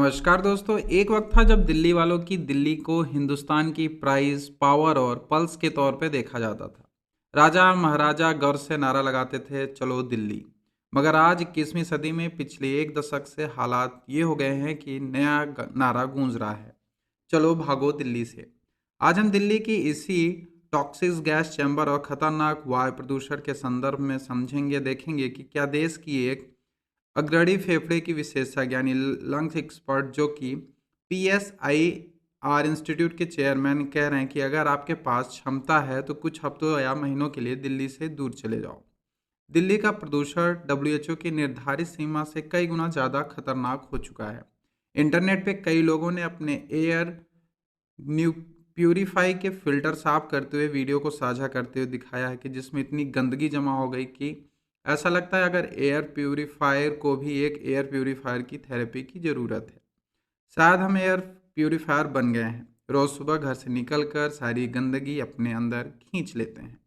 नमस्कार दोस्तों। एक वक्त था जब दिल्ली वालों की दिल्ली को हिंदुस्तान की प्राइस, पावर और पल्स के तौर पे देखा जाता था। राजा महाराजा गर्व से नारा लगाते थे, चलो दिल्ली। मगर आज 21वीं सदी में पिछले एक दशक से हालात ये हो गए हैं कि नया नारा गूंज रहा है, चलो भागो दिल्ली से। आज हम दिल्ली की इसी टॉक्सिक गैस चैम्बर और खतरनाक वायु प्रदूषण के संदर्भ में समझेंगे, देखेंगे कि क्या देश की एक अग्रणी फेफड़े की विशेषज्ञ यानी लंग्स एक्सपर्ट जो कि पीएसआईआर इंस्टीट्यूट के चेयरमैन कह रहे हैं कि अगर आपके पास क्षमता है तो कुछ हफ्तों या महीनों के लिए दिल्ली से दूर चले जाओ। दिल्ली का प्रदूषण डब्ल्यूएचओ की निर्धारित सीमा से कई गुना ज़्यादा खतरनाक हो चुका है। इंटरनेट पे कई लोगों ने अपने एयर न्यू प्यूरीफाई के फिल्टर साफ करते हुए वीडियो को साझा करते हुए दिखाया है कि जिसमें इतनी गंदगी जमा हो गई कि ऐसा लगता है अगर एयर प्यूरीफायर को भी एक एयर प्यूरीफायर की थेरेपी की ज़रूरत है। शायद हम एयर प्यूरीफायर बन गए हैं, रोज़ सुबह घर से निकलकर सारी गंदगी अपने अंदर खींच लेते हैं।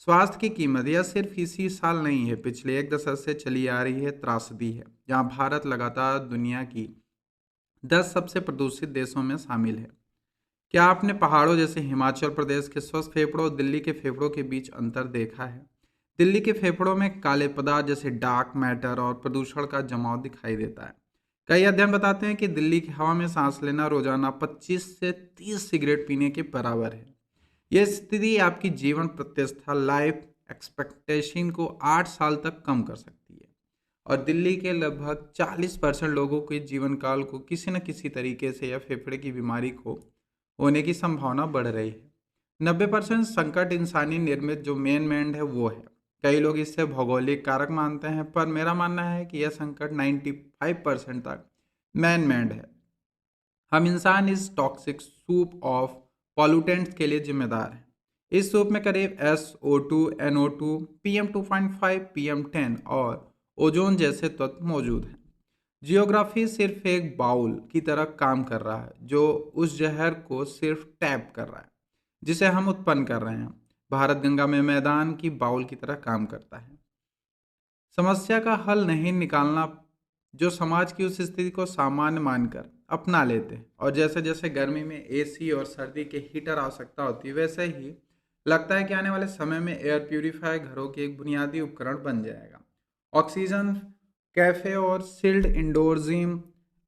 स्वास्थ्य की कीमत यह सिर्फ इसी साल नहीं है, पिछले एक दशक से चली आ रही है त्रासदी है, जहाँ भारत लगातार दुनिया की 10 सबसे प्रदूषित देशों में शामिल है। क्या आपने पहाड़ों जैसे हिमाचल प्रदेश के स्वस्थ फेफड़ों और दिल्ली के फेफड़ों के बीच अंतर देखा है? दिल्ली के फेफड़ों में काले पदार्थ जैसे डार्क मैटर और प्रदूषण का जमाव दिखाई देता है। कई अध्ययन बताते हैं कि दिल्ली की हवा में सांस लेना रोजाना 25 से 30 सिगरेट पीने के बराबर है। यह स्थिति आपकी जीवन प्रत्याशा लाइफ एक्सपेक्टेशन को 8 साल तक कम कर सकती है और दिल्ली के लगभग 40% लोगों के जीवन काल को किसी न किसी तरीके से या फेफड़े की बीमारी को होने की संभावना बढ़ रही है। 90% संकट इंसानी निर्मित जो मेन मैंड है वो है। कई लोग इससे भौगोलिक कारक मानते हैं, पर मेरा मानना है कि यह संकट 95% तक मैन मेड है। हम इंसान इस टॉक्सिक सूप ऑफ पॉल्यूटेंट्स के लिए जिम्मेदार हैं। इस सूप में करीब SO2, NO2, PM2.5, PM10 और ओजोन जैसे तत्व मौजूद हैं। जियोग्राफी सिर्फ एक बाउल की तरह काम कर रहा है जो उस जहर को सिर्फ टैप कर रहा है जिसे हम उत्पन्न कर रहे हैं। भारत गंगा में मैदान की बाउल की तरह काम करता है। समस्या का हल नहीं निकालना, जो समाज की उस स्थिति को सामान्य मानकर अपना लेते हैं और जैसे जैसे गर्मी में एसी और सर्दी के हीटर आवश्यकता होती है, वैसे ही लगता है कि आने वाले समय में एयर प्यूरिफायर घरों की एक बुनियादी उपकरण बन जाएगा। ऑक्सीजन कैफे और सील्ड इंडोर जिम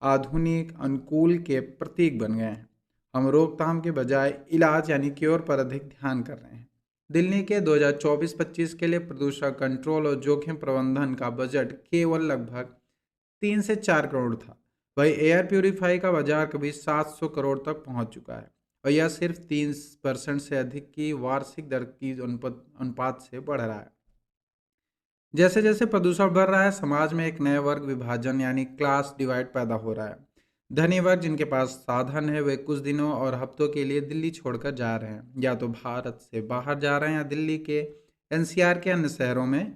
आधुनिक अनुकूल के प्रतीक बन गए हैं। हम रोकथाम के बजाय इलाज यानी क्योर पर अधिक ध्यान कर रहे हैं। दिल्ली के 2024-25 के लिए प्रदूषण कंट्रोल और जोखिम प्रबंधन का बजट केवल लगभग 3 से 4 करोड़ था। वही एयर प्यूरिफाई का बाजार कभी 700 करोड़ तक पहुंच चुका है और यह सिर्फ 3% से अधिक की वार्षिक दर की अनुपात से बढ़ रहा है। जैसे जैसे प्रदूषण बढ़ रहा है, समाज में एक नए वर्ग विभाजन यानी क्लास डिवाइड पैदा हो रहा है। धनी वर्ग जिनके पास साधन है वे कुछ दिनों और हफ्तों के लिए दिल्ली छोड़कर जा रहे हैं, या तो भारत से बाहर जा रहे हैं या दिल्ली के एनसीआर के अन्य शहरों में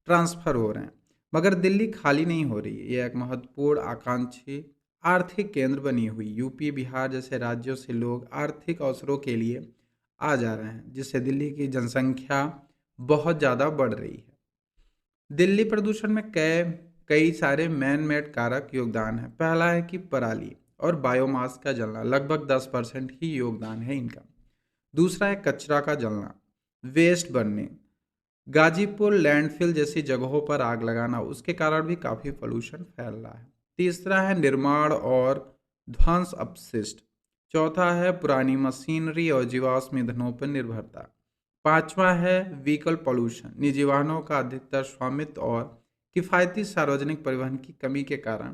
ट्रांसफर हो रहे हैं। मगर दिल्ली खाली नहीं हो रही है। यह एक महत्वपूर्ण आकांक्षी आर्थिक केंद्र बनी हुई यूपी बिहार जैसे राज्यों से लोग आर्थिक अवसरों के लिए आ जा रहे हैं, जिससे दिल्ली की जनसंख्या बहुत ज़्यादा बढ़ रही है। दिल्ली प्रदूषण में कई कई सारे मैन मेड कारक योगदान है। पहला है कि पराली और बायोमास का जलना, लगभग 10% ही योगदान है इनका। दूसरा है कचरा का जलना, वेस्ट बनने, गाजीपुर लैंडफिल जैसी जगहों पर आग लगाना, उसके कारण भी काफ़ी पोल्यूशन फैल रहा है। तीसरा है निर्माण और ध्वंस अपशिष्ट। चौथा है पुरानी मशीनरी और जीवाश्म ईंधनों पर निर्भरता। पांचवा है व्हीकल पोल्यूशन, निजी वाहनों का अधिकतर स्वामित्व और किफ़ायती सार्वजनिक परिवहन की कमी के कारण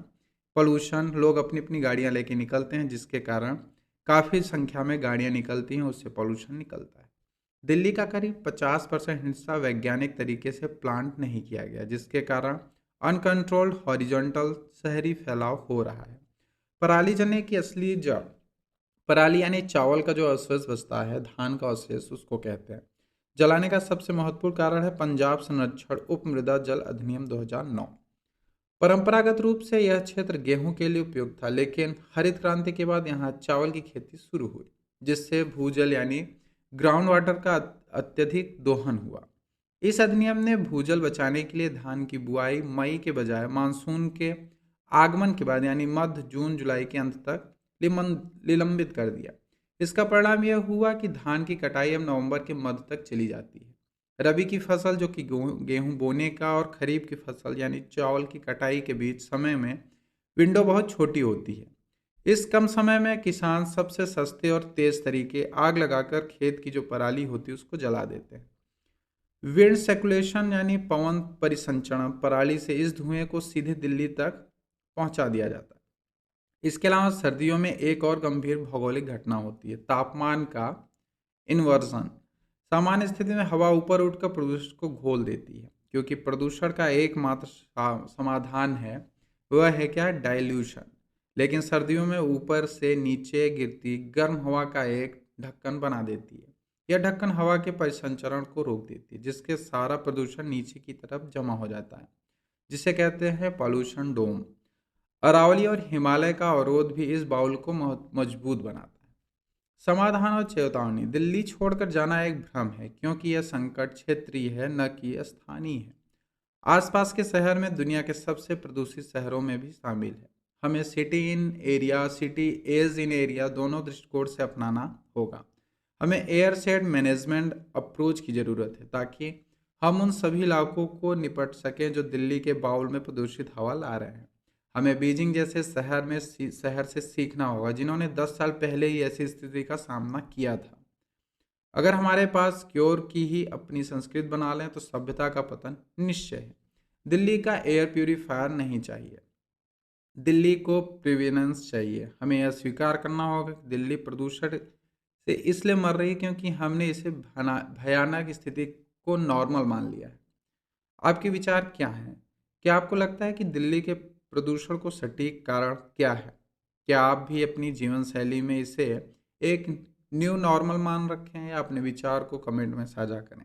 पोल्यूशन। लोग अपनी अपनी गाड़ियां लेके निकलते हैं, जिसके कारण काफ़ी संख्या में गाड़ियां निकलती हैं, उससे पोल्यूशन निकलता है। दिल्ली का करीब 50% हिस्सा वैज्ञानिक तरीके से प्लांट नहीं किया गया, जिसके कारण अनकंट्रोल्ड हॉरिजॉन्टल शहरी फैलाव हो रहा है। पराली जलने की असली जड़, पराली यानी चावल का जो अवशेष बचता है, धान का अवशेष उसको कहते हैं। जलाने का सबसे महत्वपूर्ण कारण है पंजाब संरक्षण उप मृदा जल अधिनियम 2009। परंपरागत रूप से यह क्षेत्र गेहूं के लिए उपयुक्त था, लेकिन हरित क्रांति के बाद यहाँ चावल की खेती शुरू हुई, जिससे भूजल यानी ग्राउंड वाटर का अत्यधिक दोहन हुआ। इस अधिनियम ने भूजल बचाने के लिए धान की बुआई मई के बजाय मानसून के आगमन के बाद यानी मध्य जून जुलाई के अंत तक निलंबित कर दिया। इसका परिणाम यह हुआ कि धान की कटाई अब नवंबर के मध्य तक चली जाती है। रबी की फसल जो कि गेहूं बोने का और खरीफ की फसल यानी चावल की कटाई के बीच समय में विंडो बहुत छोटी होती है। इस कम समय में किसान सबसे सस्ते और तेज तरीके आग लगाकर खेत की जो पराली होती है उसको जला देते हैं। विंड सर्कुलेशन यानी पवन परिसंचरण पराली से इस धुएं को सीधे दिल्ली तक पहुंचा दिया जाता है। इसके अलावा सर्दियों में एक और गंभीर भौगोलिक घटना होती है, तापमान का इन्वर्जन। सामान्य स्थिति में हवा ऊपर उठकर प्रदूषण को घोल देती है, क्योंकि प्रदूषण का एकमात्र समाधान है वह है क्या, डाइल्यूशन। लेकिन सर्दियों में ऊपर से नीचे गिरती गर्म हवा का एक ढक्कन बना देती है। यह ढक्कन हवा के परिसंचरण को रोक देती है, जिसके सारा प्रदूषण नीचे की तरफ जमा हो जाता है, जिसे कहते हैं पॉल्यूशन डोम। अरावली और हिमालय का अवरोध भी इस बाउल को मजबूत बनाता है। समाधान और चेतावनी। दिल्ली छोड़कर जाना एक भ्रम है, क्योंकि यह संकट क्षेत्रीय है, न कि स्थानीय है। आसपास के शहर में दुनिया के सबसे प्रदूषित शहरों में भी शामिल है। हमें सिटी एज इन एरिया दोनों दृष्टिकोण से अपनाना होगा। हमें एयर शेड मैनेजमेंट अप्रोच की ज़रूरत है, ताकि हम उन सभी इलाकों को निपट सकें जो दिल्ली के बाउल में प्रदूषित हवा ला रहे हैं। हमें बीजिंग जैसे शहर से सीखना होगा, जिन्होंने 10 साल पहले ही ऐसी स्थिति का सामना किया था। अगर हमारे पास क्योर की ही अपनी संस्कृति बना लें तो सभ्यता का पतन निश्चय है। दिल्ली का एयर प्यूरिफायर नहीं चाहिए, दिल्ली को प्रिवेनेंस चाहिए। हमें यह स्वीकार करना होगा कि दिल्ली प्रदूषण से इसलिए मर रही है क्योंकि हमने इसे भयानक स्थिति को नॉर्मल मान लिया है। आपके विचार क्या हैं? क्या आपको लगता है कि दिल्ली के प्रदूषण को सटीक कारण क्या है? क्या आप भी अपनी जीवन शैली में इसे एक न्यू नॉर्मल मान रखें, या अपने विचार को कमेंट में साझा करें।